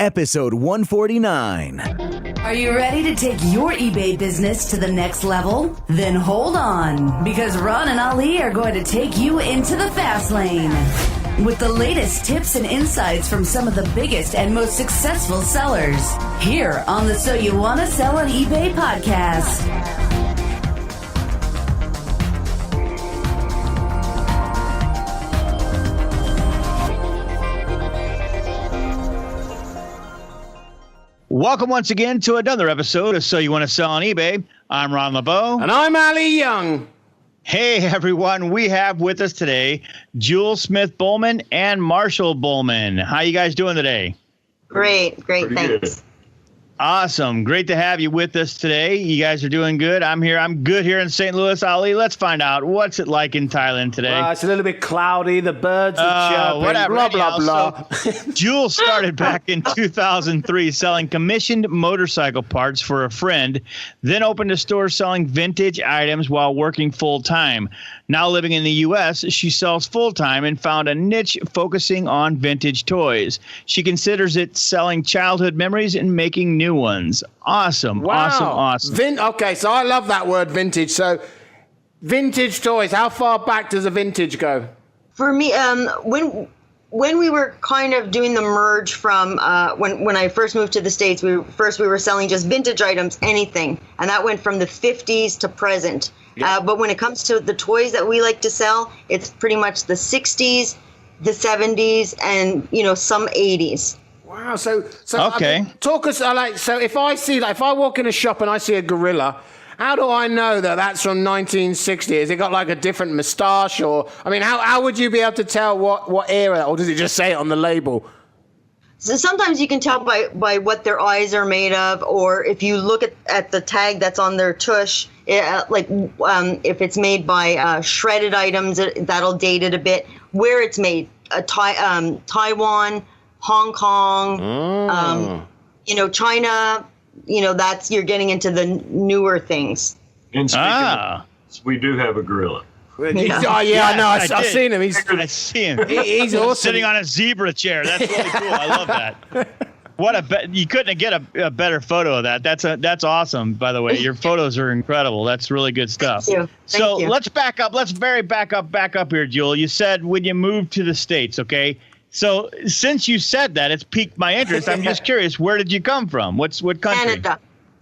episode 149. Are you ready to take your eBay business to the next level? Then hold on, because Ron and Ali are going to take you into the fast lane with the latest tips and insights from some of the biggest and most successful sellers here on the So You Want to Sell on eBay podcast. Welcome once again to another episode of So You Want to Sell on eBay. I'm Ron LeBeau. And I'm Ali Young. Hey, everyone. We have with us today Jules Smith-Bolman and Marshall Bolman. How you guys doing today? Great. Thanks. Good. Awesome. Great to have you with us today. You guys are doing good. I'm here. I'm good here in St. Louis. Ali, let's find out. What's it like in Thailand today? It's a little bit cloudy. The birds are chirping. Whatever. Blah, blah, blah. So, Jules started back in 2003 selling commissioned motorcycle parts for a friend, then opened a store selling vintage items while working full-time. Now living in the U.S., she sells full-time and found a niche focusing on vintage toys. She considers it selling childhood memories and making new ones. Awesome. Wow. Awesome. Okay, so I love that word vintage. So vintage toys, how far back does a vintage go? For me, when we were kind of doing the merge from when I first moved to the States, we were selling just vintage items, anything, and that went from the 50s to present. Yeah. But when it comes to the toys that we like to sell, it's pretty much the 60s, the 70s, and some 80s. Wow. So okay. I mean, talk us so if I walk in a shop and I see a gorilla, how do I know that that's from 1960? Has it got like a different moustache, or how would you be able to tell what era, or does it just say it on the label? So sometimes you can tell by what their eyes are made of, or if you look at the tag that's on their tush, if it's made by shredded items, that'll date it a bit. Where it's made, Taiwan, Hong Kong, China, that's, you're getting into the newer things. And speaking of, we do have a gorilla. Yeah. Oh, yeah, I know. I've seen him. I see him. He's awesome. Sitting on a zebra chair. That's really cool. I love that. You couldn't get a better photo of that. That's awesome, by the way. Your photos are incredible. That's really good stuff. Thank you. Let's back up. Let's back up here, Jewel. You said when you moved to the States, okay? So since you said that, it's piqued my interest. I'm just curious, where did you come from? What country?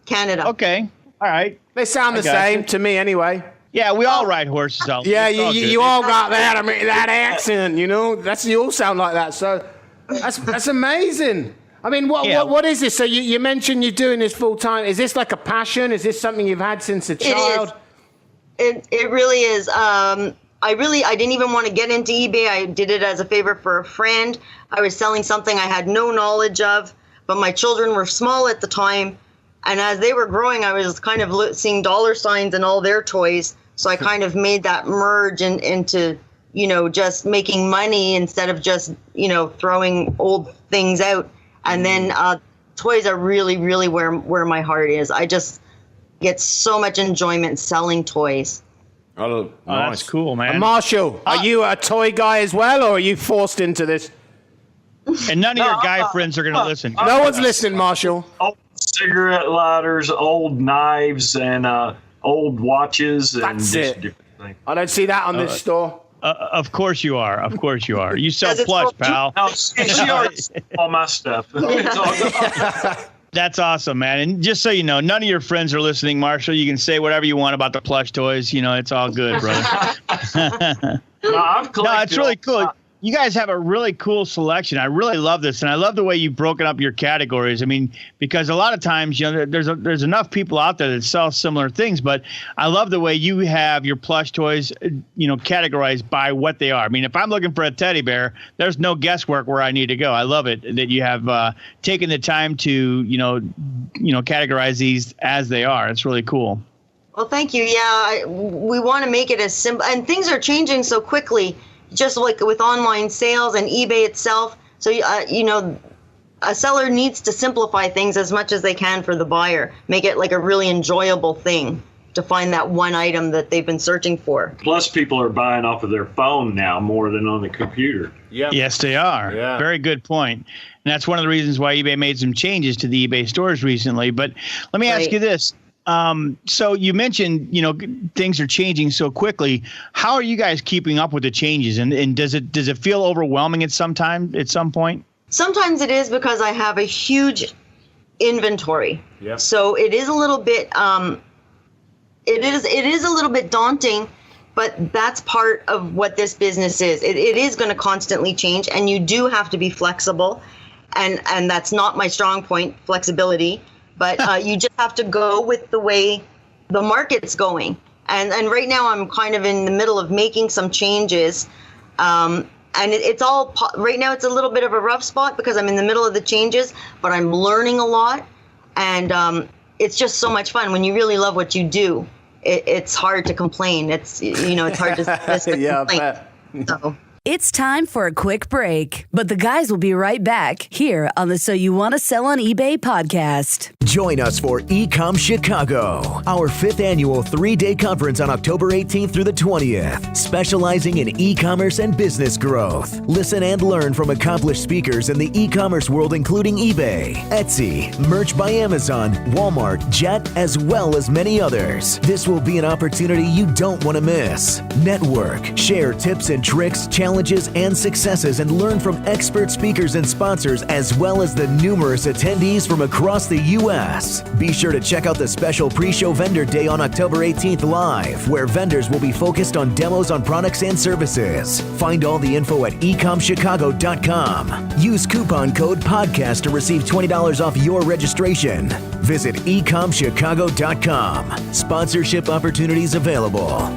Canada. Okay. All right. They sound the same to me anyway. Yeah, we all ride horses out. Yeah, you all got that. That accent, you all sound like that. So that's amazing. What is this? So you mentioned you're doing this full time. Is this like a passion? Is this something you've had since a child? It really is. I didn't even want to get into eBay. I did it as a favor for a friend. I was selling something I had no knowledge of, but my children were small at the time. And as they were growing, I was kind of seeing dollar signs in all their toys. So I kind of made that merge into, just making money instead of just, throwing old things out. And then toys are really, really where my heart is. I just get so much enjoyment selling toys. Oh, nice. That's cool, man. Marshall, are you a toy guy as well, or are you forced into this? And none of your guy friends are going to listen. No one's listening, Marshall. Old cigarette lighters, old knives, and old watches, and That's just it. different things. I don't see that on this store. Of course you are. You sell plush, pal. No, she already sold all my stuff. It's all gone. That's awesome, man. And just so you know, none of your friends are listening, Marshall. You can say whatever you want about the plush toys. It's all good, brother. No, it's really cool. You guys have a really cool selection. I really love this, and I love the way you've broken up your categories. Because a lot of times, there's enough people out there that sell similar things, but I love the way you have your plush toys, categorized by what they are. If I'm looking for a teddy bear, there's no guesswork where I need to go. I love it that you have taken the time to, categorize these as they are. It's really cool. Well, thank you. Yeah, we want to make it as simple, and things are changing so quickly. Just like with online sales and eBay itself. So, a seller needs to simplify things as much as they can for the buyer. Make it like a really enjoyable thing. to find that one item that they've been searching for. Plus, people are buying off of their phone now more than on the computer. Yeah. Yes, they are. Yeah. Very good point. And that's one of the reasons why eBay made some changes to the eBay stores recently. But let me ask you this. So you mentioned, things are changing so quickly. How are you guys keeping up with the changes? And does it feel overwhelming at some point? Sometimes it is, because I have a huge inventory. Yeah. So it is a little bit, it is a little bit daunting, but that's part of what this business is. It is going to constantly change, and you do have to be flexible. And that's not my strong point, flexibility. But you just have to go with the way the market's going. And right now I'm kind of in the middle of making some changes. And it's all, right now it's a little bit of a rough spot because I'm in the middle of the changes, but I'm learning a lot. And it's just so much fun. When you really love what you do, it's hard to complain. It's hard to Yeah, complain. So. It's time for a quick break, but the guys will be right back here on the So You Want to Sell on eBay podcast. Join us for eCom Chicago, our 5th annual 3-day conference on October 18th through the 20th, specializing in e-commerce and business growth. Listen and learn from accomplished speakers in the e-commerce world, including eBay, Etsy, Merch by Amazon, Walmart, Jet, as well as many others. This will be an opportunity you don't want to miss. Network, share tips and tricks, challenges and successes, and learn from expert speakers and sponsors, as well as the numerous attendees from across the U.S. Be sure to check out the special pre-show vendor day on October 18th live, where vendors will be focused on demos on products and services. Find all the info at ecomchicago.com. Use coupon code podcast to receive $20 off your registration. Visit ecomchicago.com. Sponsorship opportunities available.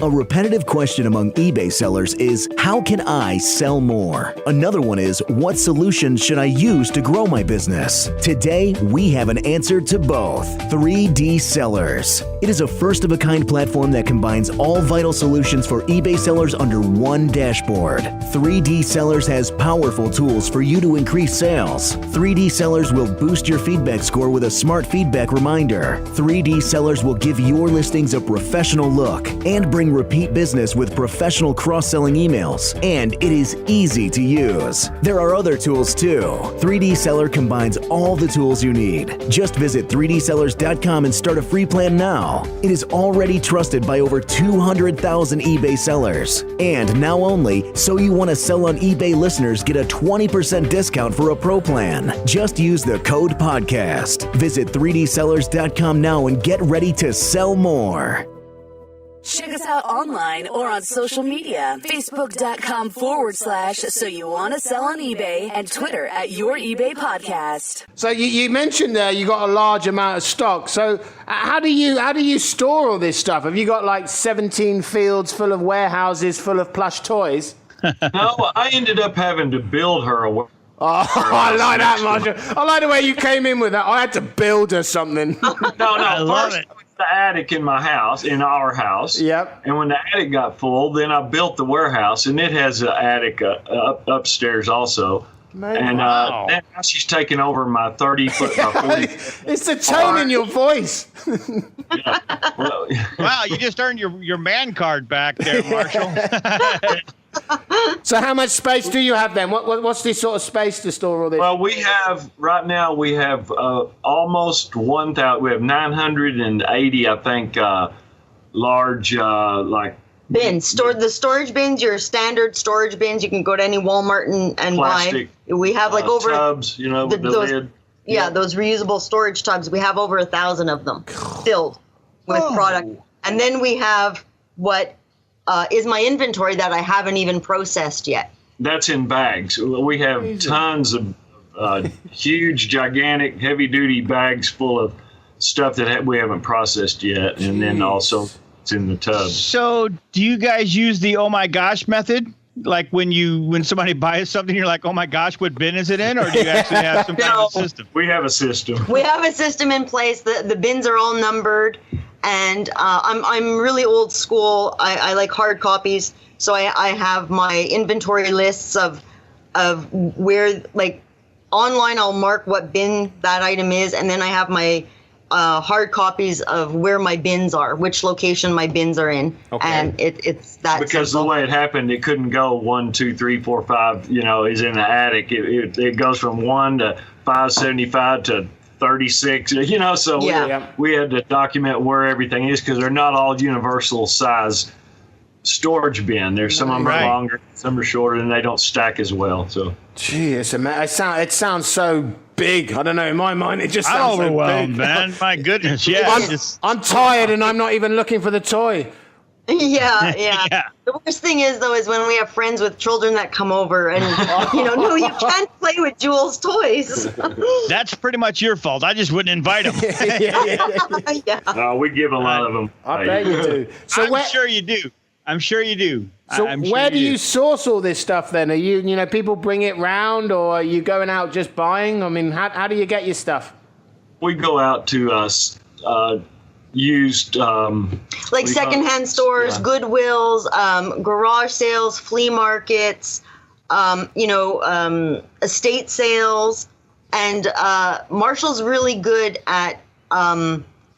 A repetitive question among eBay sellers is, how can I sell more? Another one is, what solutions should I use to grow my business? Today, we have an answer to both. 3D Sellers. It is a first-of-a-kind platform that combines all vital solutions for eBay sellers under one dashboard. 3D Sellers has powerful tools for you to increase sales. 3D Sellers will boost your feedback score with a smart feedback reminder. 3D Sellers will give your listings a professional look and bring repeat business with professional cross-selling emails, and it is easy to use. There are other tools too. 3D Seller combines all the tools you need. Just visit 3dsellers.com and start a free plan now. It is already trusted by over 200,000 eBay sellers. And now only So You Want to Sell on eBay listeners get a 20% discount for a pro plan. Just use the code podcast. Visit 3dsellers.com now and get ready to sell more. Check us out online or on social media. Facebook.com/So You Want to Sell on eBay and Twitter at Your eBay Podcast. So you mentioned there you got a large amount of stock. So how do you store all this stuff? Have you got like 17 fields full of warehouses full of plush toys? No, I ended up having to build her a warehouse. Oh, I like that, Marshall. I like the way you came in with that. I had to build her something. No, I love first it. was the attic in my house, in our house. Yep. And when the attic got full, then I built the warehouse, and it has an attic upstairs also. Man, and wow. Now she's taking over my 30-foot by 40. It's the tone in your voice. Yeah. Well, Wow, you just earned your man card back there, Marshall. So how much space do you have then? What's this sort of space to store all this? well, we have almost 1,000. We have 980, I think, large like Bins. The storage bins, your standard storage bins. You can go to any Walmart and plastic. buy. We have like over tubs, with the those, lid. Yeah, those reusable storage tubs. We have over 1,000 of them filled with product. And then we have what is my inventory that I haven't even processed yet. That's in bags. We have tons of huge, gigantic, heavy-duty bags full of stuff that we haven't processed yet, and then also it's in the tub. So do you guys use the oh my gosh method? Like when somebody buys something, you're like, oh my gosh, what bin is it in? Or do you actually have some kind of a system? We have a system. We have a system in place. The bins are all numbered, and I'm really old school. I like hard copies, so I have my inventory lists of where, like, online I'll mark what bin that item is, and then I have my hard copies of where my bins are, which location my bins are in, and it's that because simple. the way it happened, it couldn't go 1, 2, 3, 4, 5. Is in the attic. It goes from 1 to 575 to 36. So we had to document where everything is because they're not all universal size storage bin. There's some of them are longer, some are shorter, and they don't stack as well. So, gee, it sounds so big. I don't know. In my mind, it just sounds overwhelmed, so big. man. My goodness, yeah. I'm tired, and I'm not even looking for the toy. Yeah. The worst thing is, though, is when we have friends with children that come over and, no, you can't play with Jules' toys. That's pretty much your fault. I just wouldn't invite them. Yeah. we give a lot of them. I bet you do. So I'm sure you do. I'm sure you do. So I'm sure where do you source all this stuff then? Are you, people bring it round, or are you going out just buying? I mean, how do you get your stuff? We go out to used like secondhand stores, Goodwills, garage sales, flea markets, estate sales, and Marshall's really good at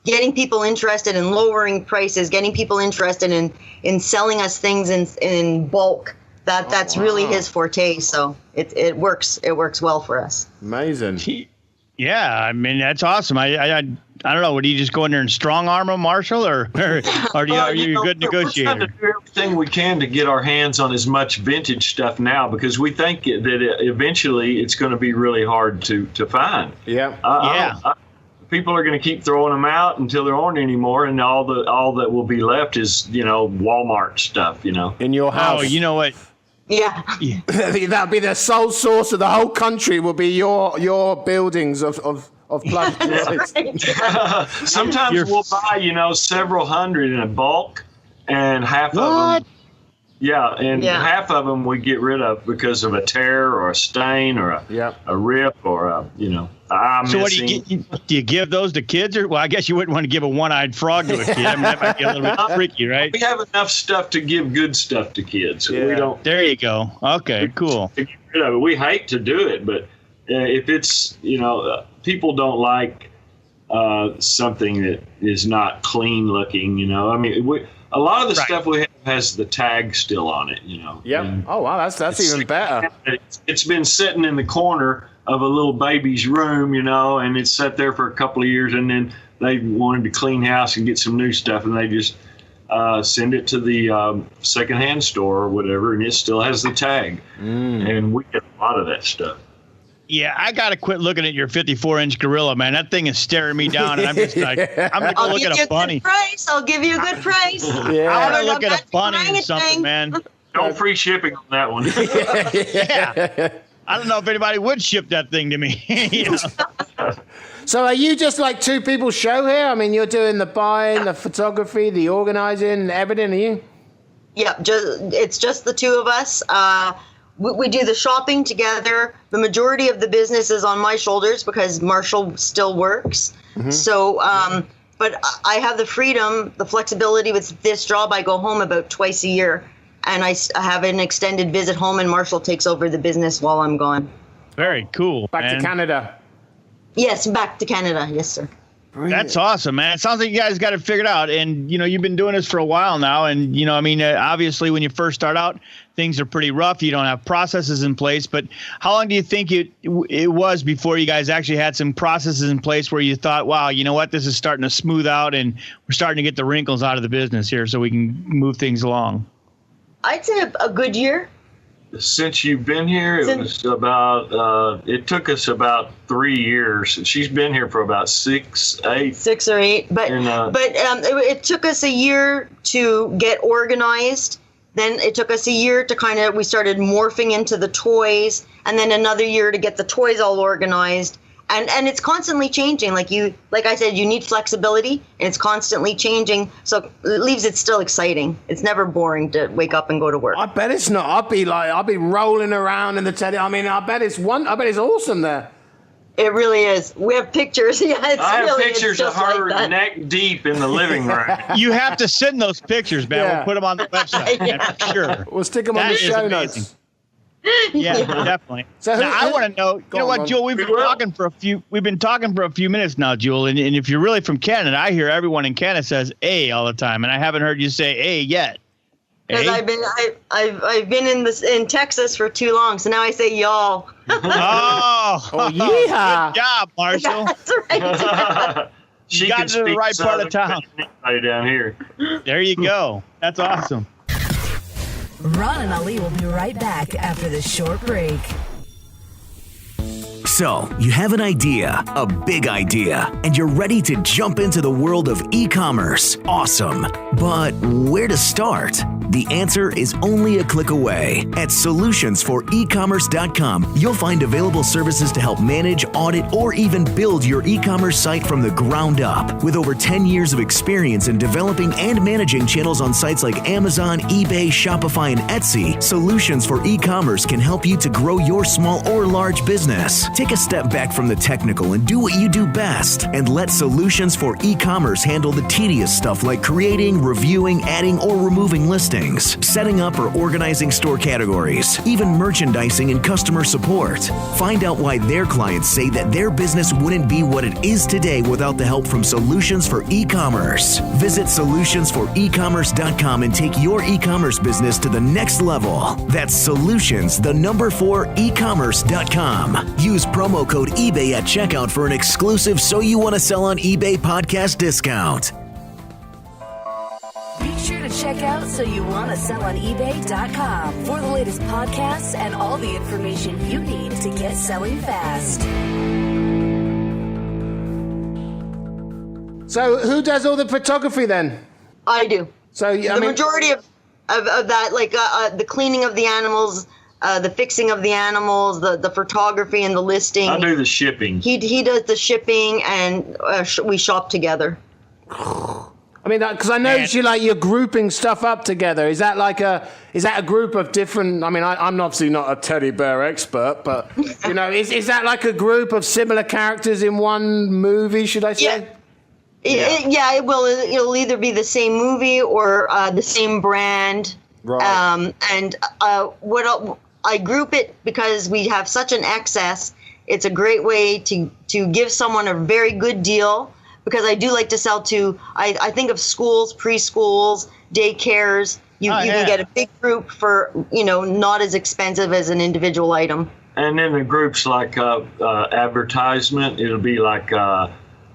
getting people interested in lowering prices, getting people interested in selling us things in bulk. That's really his forte. So it works well for us. Amazing. Yeah, I mean that's awesome. I don't know. Would you just go in there and strong arm them, Marshall, or are you a good negotiator? We're trying to do everything we can to get our hands on as much vintage stuff now because we think that eventually it's going to be really hard to find. Yeah. People are going to keep throwing them out until there aren't any more, and all that will be left is Walmart stuff. In your house. Oh, you know what? Yeah. That'll be the sole source of the whole country. Will be your buildings of plug. Sometimes we'll buy several hundred in a bulk, and half of them. Yeah, and half of them we get rid of because of a tear or a stain or a rip or eye So missing. what do you give those to kids? Or well, I guess you wouldn't want to give a one-eyed frog to a kid. I mean, that might be a little bit freaky, right? We have enough stuff to give good stuff to kids. We don't. There you go. Okay, cool. To get rid of it. We hate to do it, but if it's people don't like something that is not clean looking. I mean, a lot of the stuff we have has the tag still on it. Yeah. Oh wow, that's even better. It's been sitting in the corner of a little baby's room, and it's sat there for a couple of years, and then they wanted to clean house and get some new stuff, and they just send it to the secondhand store or whatever, and it still has the tag. And we get a lot of that stuff. Yeah, I got to quit looking at your 54-inch gorilla, man. That thing is staring me down, and I'm just like, I'm going to go look at a bunny. I'll give you a good price. I want to look at a bunny or something, man. No free shipping on that one. Yeah. I don't know if anybody would ship that thing to me. So are you just like two people show here? I mean, you're doing the buying, the photography, the organizing, everything, are you? Yeah, it's just the two of us. We do the shopping together. The majority of the business is on my shoulders because Marshall still works. Mm-hmm. So, but I have the freedom, the flexibility with this job. I go home about twice a year, and I have an extended visit home, and Marshall takes over the business while I'm gone. Very cool. Back to Canada. Yes, back to Canada. Yes, sir. Brilliant. That's awesome, man. It sounds like you guys got it figured out. And, you've been doing this for a while now. And, obviously when you first start out, things are pretty rough. You don't have processes in place. But how long do you think it was before you guys actually had some processes in place where you thought, wow, you know what, this is starting to smooth out and we're starting to get the wrinkles out of the business here so we can move things along? I'd say a good year. Since you've been here, it was about, it took us about 3 years. She's been here for about 6 or 8. But it took us a year to get organized. Then it took us a year to we started morphing into the toys, and then another year to get the toys all organized. And it's constantly changing. Like I said, you need flexibility, and it's constantly changing. So it leaves it still exciting. It's never boring to wake up and go to work. I bet it's not. I'll be rolling around in the teddy. I mean, I bet it's awesome there. It really is. We have pictures. Yeah, I have pictures of her neck deep in the living room. You have to send those pictures, man. Yeah. We'll put them on the website, man, for sure. We'll stick them on the show notes. Yeah, definitely. So now, I want to know. You know what, Ron. Jewel? We've been talking for a few minutes now, Jewel. And if you're really from Canada, I hear everyone in Canada says "a" all the time, and I haven't heard you say "a" yet. Because I've been in Texas for too long, so now I say y'all. Oh, yeah. Good job, Marshall. That's right. She got can to the speak right part of Southern town. anybody down here. There you go. That's awesome. Ron and Ali will be right back after this short break. So, you have an idea, a big idea, and you're ready to jump into the world of e-commerce. Awesome. But where to start? The answer is only a click away. At solutionsforecommerce.com, you'll find available services to help manage, audit, or even build your e-commerce site from the ground up. With over 10 years of experience in developing and managing channels on sites like Amazon, eBay, Shopify, and Etsy, Solutions for E-commerce can help you to grow your small or large business. Take a step back from the technical and do what you do best, and let Solutions for E-commerce handle the tedious stuff like creating, reviewing, adding, or removing listings, setting up or organizing store categories, even merchandising and customer support. Find out why their clients say that their business wouldn't be what it is today without the help from Solutions for E-commerce. Visit solutionsforecommerce.com and take your e-commerce business to the next level. That's solutions, the number 4, ecommerce.com. Use promo code eBay at checkout for an exclusive So You Want to Sell on eBay podcast discount. Be sure to check out SoYouWannaSellOnEBay.com for the latest podcasts and all the information you need to get selling fast. So who does all the photography then? I do. So The majority of that, like the cleaning of the animals, the fixing of the animals, the photography and the listing. I do the shipping. He does the shipping, and we shop together. I mean, because I noticed you're grouping stuff up together. Is that a group of different? I mean, I'm obviously not a teddy bear expert, but is that like a group of similar characters in one movie? Should I say? Yeah. It will. It'll either be the same movie or the same brand. Right. I group it because we have such an excess. It's a great way to give someone a very good deal. Because I do like to sell to, I think of schools, preschools, daycares. You can get a big group for, not as expensive as an individual item. And then the groups like advertisement, it'll be like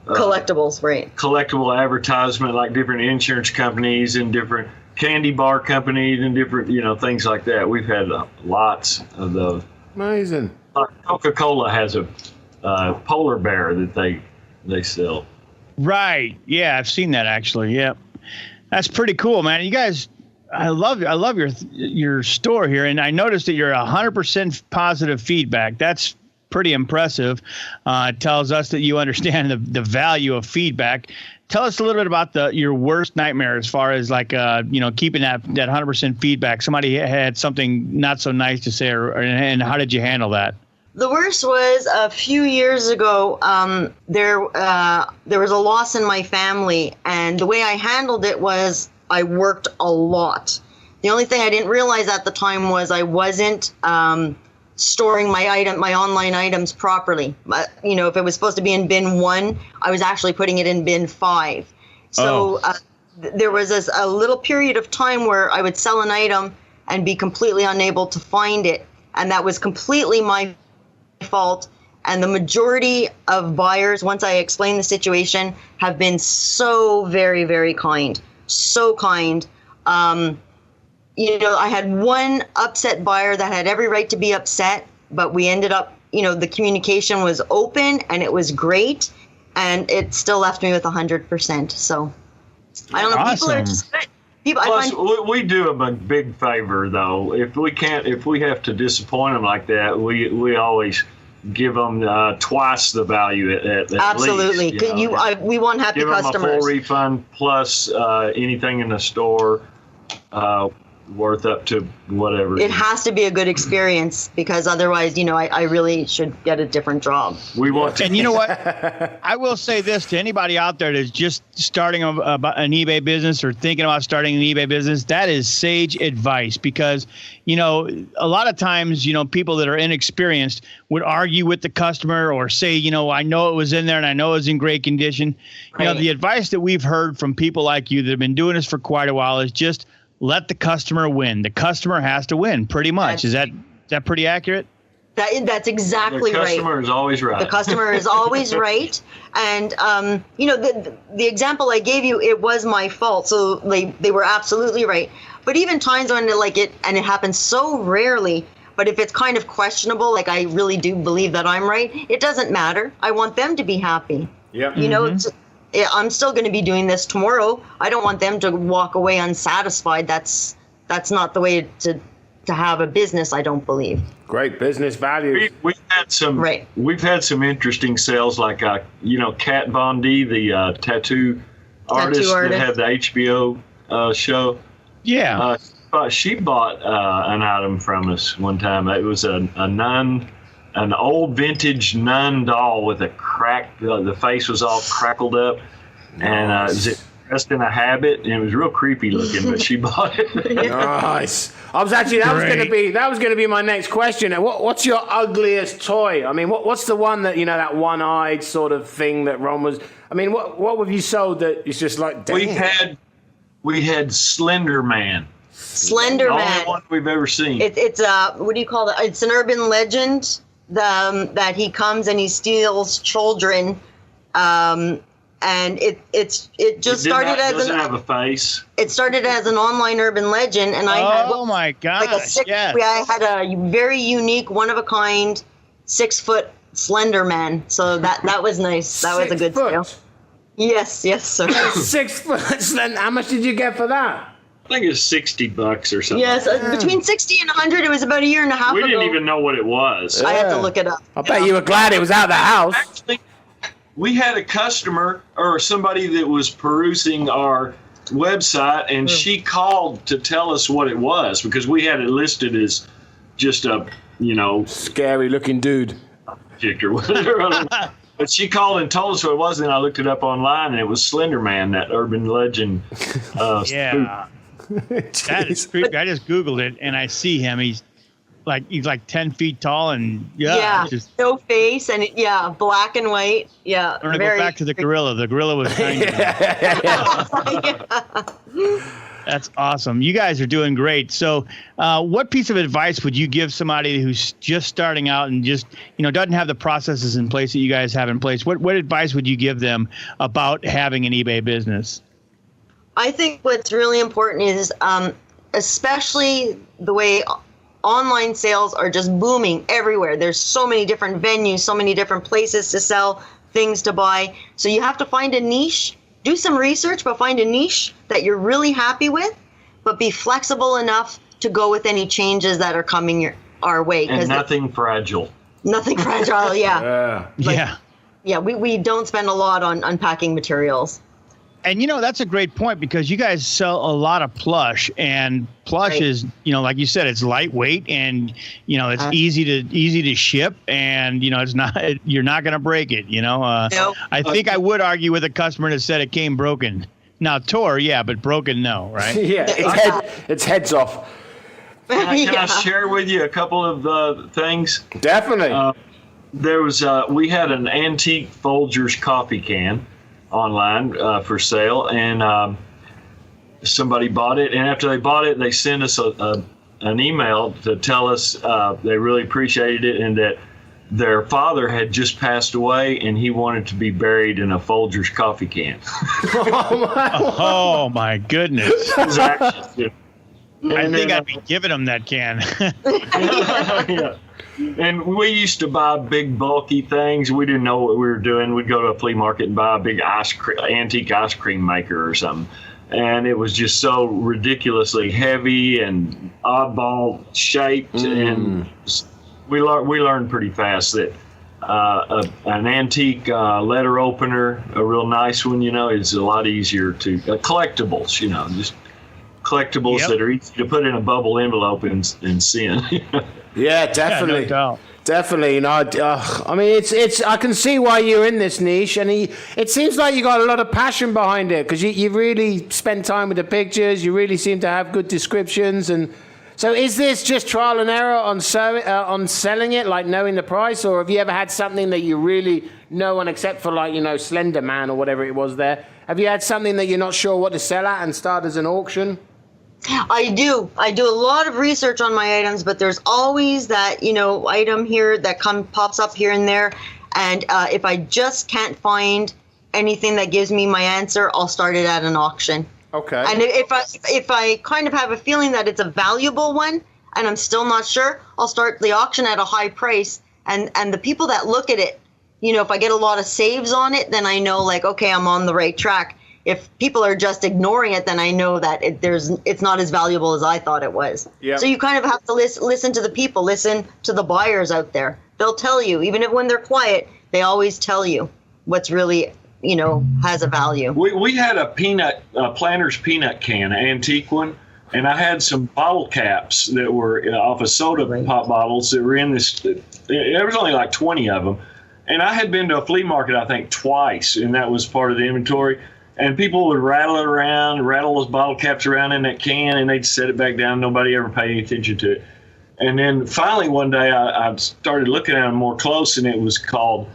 collectibles, right? Collectible advertisement, like different insurance companies and different candy bar companies and different, things like that. We've had lots of those. Amazing. Coca-Cola has a polar bear that they sell. Right. Yeah, I've seen that actually. Yeah. That's pretty cool, man. You guys, I love your store here, and I noticed that you're 100% positive feedback. That's pretty impressive. It tells us that you understand the value of feedback. Tell us a little bit about your worst nightmare as far as keeping that 100% feedback. Somebody had something not so nice to say, and how did you handle that? The worst was a few years ago. There was a loss in my family, and the way I handled it was I worked a lot. The only thing I didn't realize at the time was I wasn't storing my online items properly. If it was supposed to be in bin 1, I was actually putting it in bin 5. So there was a little period of time where I would sell an item and be completely unable to find it, and that was completely my fault. And the majority of buyers, once I explained the situation, have been so very, very kind. So kind. I had one upset buyer that had every right to be upset, but we ended up, the communication was open and it was great, and it still left me with 100%. So I don't know. Awesome. People are just good. Plus, we do them a big favor, though. If we have to disappoint them like that, we always give them twice the value at absolutely. least. We want happy give customers. Give them a full refund plus anything in the store. worth up to whatever. It has to be a good experience, because otherwise, I really should get a different job. We want to. And you know what? I will say this to anybody out there that's just starting an eBay business or thinking about starting an eBay business. That is sage advice, because, a lot of times, people that are inexperienced would argue with the customer or say, I know it was in there and I know it was in great condition. Right. The advice that we've heard from people like you that have been doing this for quite a while is just let the customer win. The customer has to win, pretty much. Is that pretty accurate? That's exactly right. The customer is always right. The customer is always right. And, the example I gave you, it was my fault. So they were absolutely right. But even times when and it happens so rarely, but if it's kind of questionable, like I really do believe that I'm right, it doesn't matter. I want them to be happy. Yeah. I'm still going to be doing this tomorrow. I don't want them to walk away unsatisfied. That's not the way to have a business, I don't believe. Great business values. We've had some interesting sales, like Kat Von D, the tattoo artist that had the HBO show. Yeah. She bought an item from us one time. It was an old vintage nun doll with a crack. The face was all crackled up, and it was dressed in a habit, and it was real creepy looking. But she bought it. Nice. That was going to be my next question. What's your ugliest toy? I mean, what's the one that that one-eyed sort of thing that Ron was? I mean, what have you sold that is just like? Damn. We had Slender Man. Slender the Man. only one we've ever seen. It's what do you call it? It's an urban legend that he comes and he steals children, and it started as doesn't have a face. It started as an online urban legend, and I my gosh, yes. I had a very unique, one of a kind, 6-foot Slender Man. So that was nice. That was a good sale. Yes, sir. 6 foot Slender. How much did you get for that? I think it's $60 or something. Yes, between 60 and 100. It was about a year and a half ago. We didn't even know what it was. I had to look it up. I bet you were glad it was out of the house. Actually, we had a customer or somebody that was perusing our website, and she called to tell us what it was, because we had it listed as just a, scary looking dude. Object or whatever. But she called and told us what it was, and I looked it up online, and it was Slender Man, that urban legend. Yeah. That is creepy. I just Googled it, and I see him. He's like 10 feet tall, and just no face, and black and white. Yeah. I'm gonna go back to the gorilla. The gorilla was tiny. That's awesome. You guys are doing great. So, what piece of advice would you give somebody who's just starting out and just doesn't have the processes in place that you guys have in place? What advice would you give them about having an eBay business? I think what's really important is, especially the way online sales are just booming everywhere. There's so many different venues, so many different places to sell things to buy. So you have to find a niche, do some research, but find a niche that you're really happy with, but be flexible enough to go with any changes that are coming our way. And nothing fragile. Nothing fragile, yeah. Yeah, we don't spend a lot on unpacking materials. And that's a great point, because you guys sell a lot of plush, and plush is, like you said, it's lightweight, and it's easy to ship, and it's not, you're not going to break it. No. I think I would argue with a customer that said it came broken. Now tore, but broken, no, right? Yeah, it's heads off. Can I share with you a couple of things? Definitely. There was we had an antique Folgers coffee can online for sale, and somebody bought it, and after they bought it, they sent us an email to tell us they really appreciated it, and that their father had just passed away, and he wanted to be buried in a Folgers coffee can. Oh my goodness. Exactly. I think I'd be giving them that can. Yeah. And we used to buy big, bulky things. We didn't know what we were doing. We'd go to a flea market and buy a big antique ice cream maker or something. And it was just so ridiculously heavy and oddball shaped. And we learned pretty fast that an antique letter opener, a real nice one, is a lot easier to collectibles, just collectibles that are easy to put in a bubble envelope and send. Yeah, definitely. Yeah, no doubt. Definitely, I mean, it's. I can see why you're in this niche, and it seems like you got a lot of passion behind it because you really spend time with the pictures. You really seem to have good descriptions, and so is this just trial and error on selling it, like knowing the price, or have you ever had something that you really no one except for like Slender Man or whatever it was there? Have you had something that you're not sure what to sell at and start as an auction? I do a lot of research on my items, but there's always that, item here that pops up here and there. And if I just can't find anything that gives me my answer, I'll start it at an auction. Okay. And if I kind of have a feeling that it's a valuable one and I'm still not sure, I'll start the auction at a high price. And the people that look at it, if I get a lot of saves on it, then I know okay, I'm on the right track. If people are just ignoring it, then I know that it's not as valuable as I thought it was. Yep. So you kind of have to listen to the people, listen to the buyers out there. They'll tell you, even if when they're quiet, they always tell you what's really, has a value. We had a Planters peanut can, an antique one, and I had some bottle caps that were off of soda pop bottles that were in this. There was only like 20 of them. And I had been to a flea market, I think, twice, and that was part of the inventory. And people would rattle those bottle caps around in that can, and they'd set it back down. Nobody ever paid any attention to it. And then finally one day I started looking at them more close, and it was called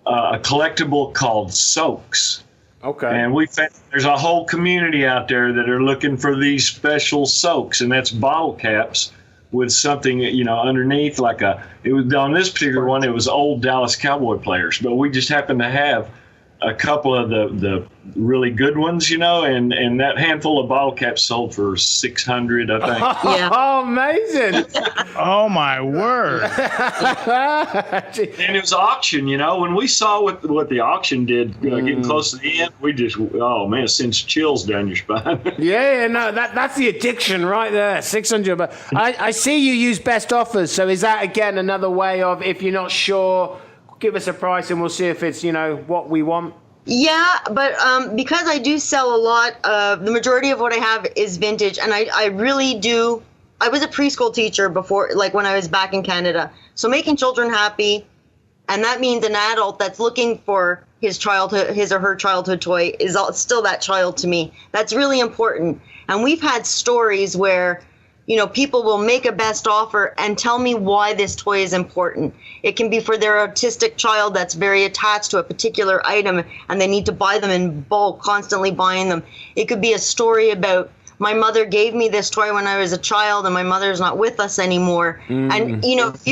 a collectible called soaks. Okay. And we found there's a whole community out there that are looking for these special soaks, and that's bottle caps with something, underneath it was on this particular one, it was old Dallas Cowboy players, but we just happened to have a couple of the really good ones, and that handful of bottle caps sold for $600, I think. Yeah. Oh, amazing. Oh, my word. And it was auction, when we saw what the auction did, getting close to the end, we just, oh man, it sends chills down your spine. Yeah, no, that's the addiction right there, 600. But I see you use best offers, so is that again another way of, if you're not sure, give us a price and we'll see if it's, what we want? Yeah, but because I do sell a lot, the majority of what I have is vintage, and I really do. I was a preschool teacher before, when I was back in Canada. So making children happy, and that means an adult that's looking for his or her childhood toy is still that child to me. That's really important. And we've had stories where people will make a best offer and tell me why this toy is important. It can be for their autistic child that's very attached to a particular item and they need to buy them in bulk, constantly buying them. It could be a story about, my mother gave me this toy when I was a child and my mother's not with us anymore. And, if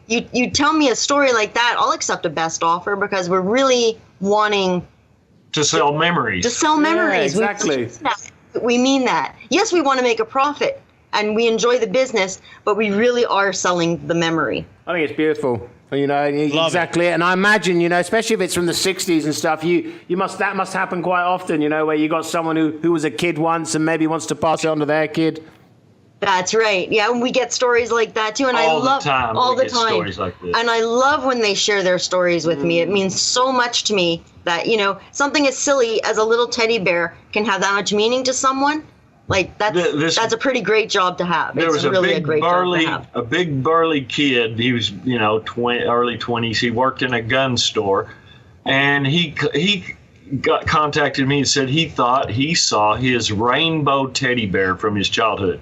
you tell me a story like that, I'll accept a best offer because we're really wanting to sell memories. Yeah, exactly. We mean that. Yes, we want to make a profit. And we enjoy the business, but we really are selling the memory. I think it's beautiful. Exactly. And I imagine, especially if it's from the 60s and stuff, that must happen quite often, where you got someone who was a kid once and maybe wants to pass it on to their kid. That's right. Yeah, and we get stories like that too, and all the time. Stories like this. And I love when they share their stories with me. It means so much to me that something as silly as a little teddy bear can have that much meaning to someone. That's a pretty great job to have. There was really a great job to have. A big burly kid. He was, early 20s. He worked in a gun store, and he contacted me and said he thought he saw his rainbow teddy bear from his childhood,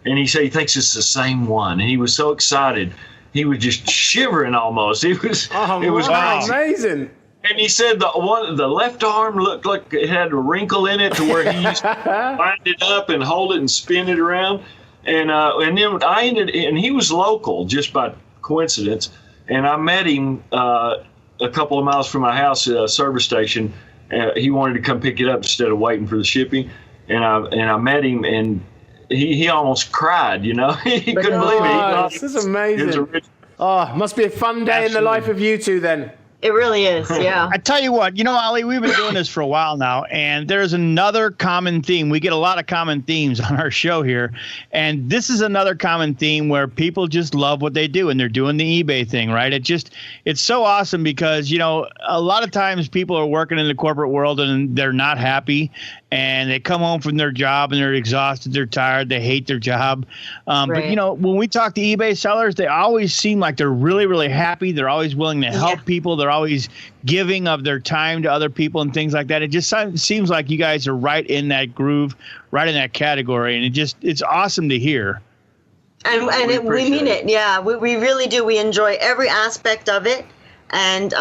and he said he thinks it's the same one. And he was so excited, he was just shivering almost. It was amazing. And he said the left arm looked like it had a wrinkle in it to where he used to wind it up and hold it and spin it around. And then and he was local just by coincidence. And I met him a couple of miles from my house at a service station. He wanted to come pick it up instead of waiting for the shipping. And I met him, and he almost cried. He couldn't believe it. This is amazing. Must be a fun day in the life of you two then. It really is, yeah. I tell you what, Ali, we've been doing this for a while now, and there's another common theme. We get a lot of common themes on our show here, and this is another common theme where people just love what they do, and they're doing the eBay thing, right? It's so awesome because, a lot of times people are working in the corporate world and they're not happy, and they come home from their job and they're exhausted, they're tired, they hate their job. But you know, when we talk to eBay sellers, they always seem like they're really, really happy. They're always willing to help people. They're always giving of their time to other people and things like that. It just seems like you guys are right in that groove, right in that category, and it's awesome to hear. And we mean it. Yeah, we really do. We enjoy every aspect of it, and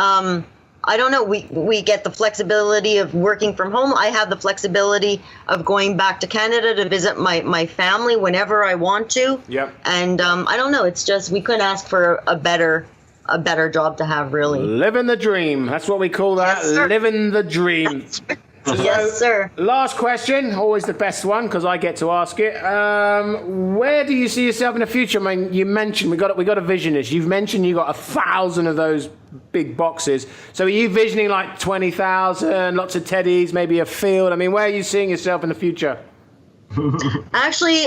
I don't know. We get the flexibility of working from home. I have the flexibility of going back to Canada to visit my family whenever I want to. Yep. And I don't know. It's just we couldn't ask for a better job to have, really. Living the dream. That's what we call that. Yes, living the dream. Yes, sir. Last question, always the best one because I get to ask it. Where do you see yourself in the future? I mean, you mentioned we got a visionist. You've mentioned you got 1,000 of those big boxes. So are you visioning like 20,000, lots of teddies, maybe a field? I mean, where are you seeing yourself in the future? Actually,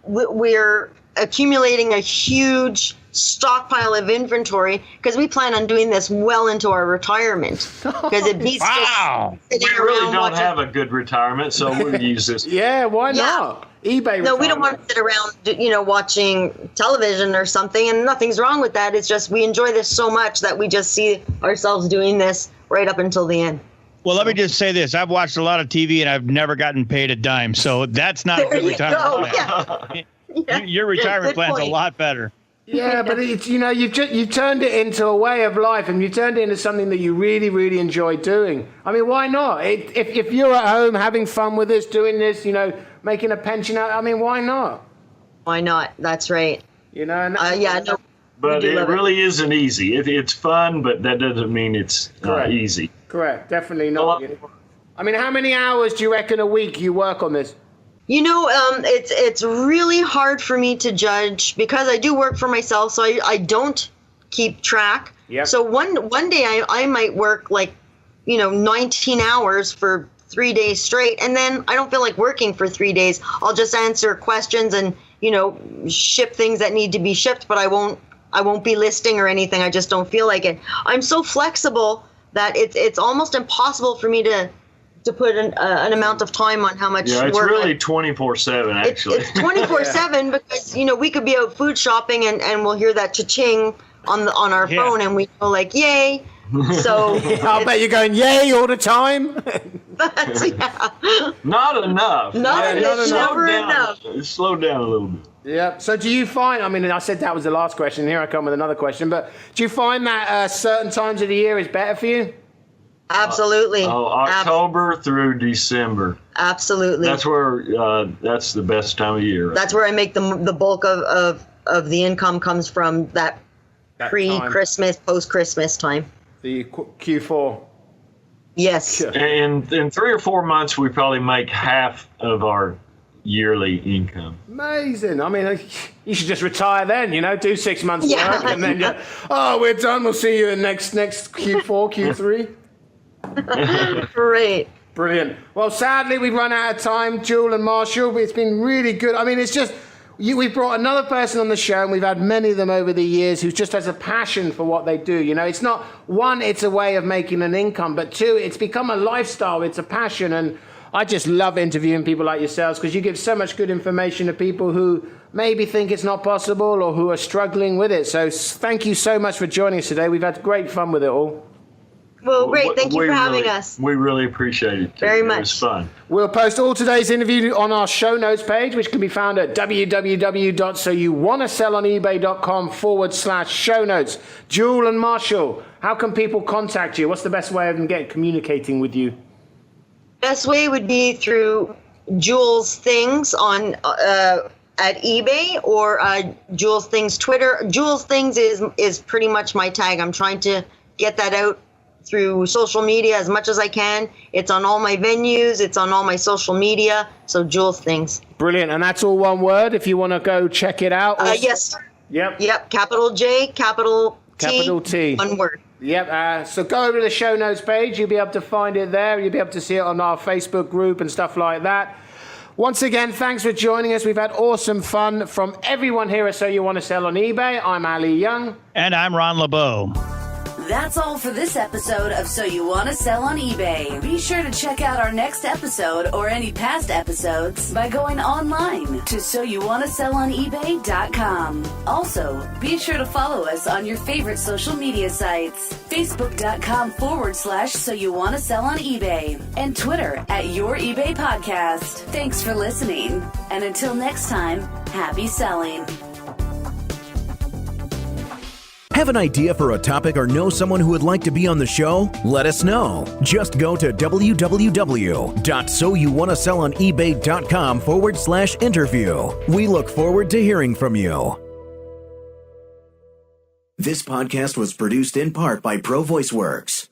we're accumulating a huge stockpile of inventory because we plan on doing this well into our retirement because it beats wow. We really don't have a good retirement, so we'll use this. Yeah, why not? eBay. No, we don't want to sit around, watching television or something, and nothing's wrong with that. It's just we enjoy this so much that we just see ourselves doing this right up until the end. Well, let me just say this. I've watched a lot of TV, and I've never gotten paid a dime, so that's not a good retirement plan. Yeah. Your retirement plan's a lot better. Yeah, but it's, you've turned it into a way of life, and you've turned it into something that you really, really enjoy doing. I mean, why not? If you're at home having fun with this, doing this, making a pension out, I mean, why not? Why not? That's right. No. But it really isn't easy. It's fun, but that doesn't mean it's easy. Correct. Definitely not. I mean, how many hours do you reckon a week you work on this? It's really hard for me to judge because I do work for myself, so I don't keep track. Yep. So one day I might work 19 hours for 3 days straight, and then I don't feel like working for 3 days. I'll just answer questions and ship things that need to be shipped, but I won't be listing or anything. I just don't feel like it. I'm so flexible that it's almost impossible for me to put an amount of time on how much work. Yeah, it's really 24/7 actually. It's 24/7 because we could be out food shopping and we'll hear that cha-ching on our phone and we go like yay. So I'll bet you're going yay all the time. Not enough. Not enough. Slow down a little bit. Yeah. So do you find? I mean, I said that was the last question. Here I come with another question. But do you find that certain times of the year is better for you? Absolutely. October through December. Absolutely. That's where that's the best time of year. That's where I make the bulk of the income comes from that pre-Christmas, post-Christmas time. The Q4. Yes. And in 3 or 4 months, we probably make half of our yearly income. Amazing. I mean, you should just retire then, do 6 months work and then we're done. We'll see you in next Q4, Q3. Great. Brilliant. Well, sadly, we've run out of time, Jewel and Marshall. It's been really good. I mean, it's just, we've brought another person on the show, and we've had many of them over the years who just has a passion for what they do. It's not, one, it's a way of making an income, but two, it's become a lifestyle. It's a passion. And I just love interviewing people like yourselves because you give so much good information to people who maybe think it's not possible or who are struggling with it. So thank you so much for joining us today. We've had great fun with it all. Well, great. Thank you for having us. We really appreciate it. Very much. It was fun. We'll post all today's interview on our show notes page, which can be found at www.soyouwannaselloneebay.com/show notes. Jewel and Marshall, how can people contact you? What's the best way of them communicating with you? Best way would be through Jewel's Things on at eBay or Jewel's Things Twitter. Jewel's Things is pretty much my tag. I'm trying to get that out through social media as much as I can. It's on all my venues. It's on all my social media. So Jewel's Things. Brilliant. And that's all one word if you want to go check it out. Yes. Yep. Capital J, capital T. One word. Yep. So go over to the show notes page. You'll be able to find it there. You'll be able to see it on our Facebook group and stuff like that. Once again, thanks for joining us. We've had awesome fun from everyone here at So You Want to Sell on eBay. I'm Ali Young. And I'm Ron LeBeau. That's all for this episode of So You Want to Sell on eBay. Be sure to check out our next episode or any past episodes by going online to soyouwantasellonebay.com. Also, be sure to follow us on your favorite social media sites, facebook.com/So You Want to Sell on eBay, and Twitter @Your eBay Podcast. Thanks for listening, and until next time, happy selling. Have an idea for a topic or know someone who would like to be on the show? Let us know. Just go to www.soyouwantasellonebay.com/interview. We look forward to hearing from you. This podcast was produced in part by Pro Voice Works.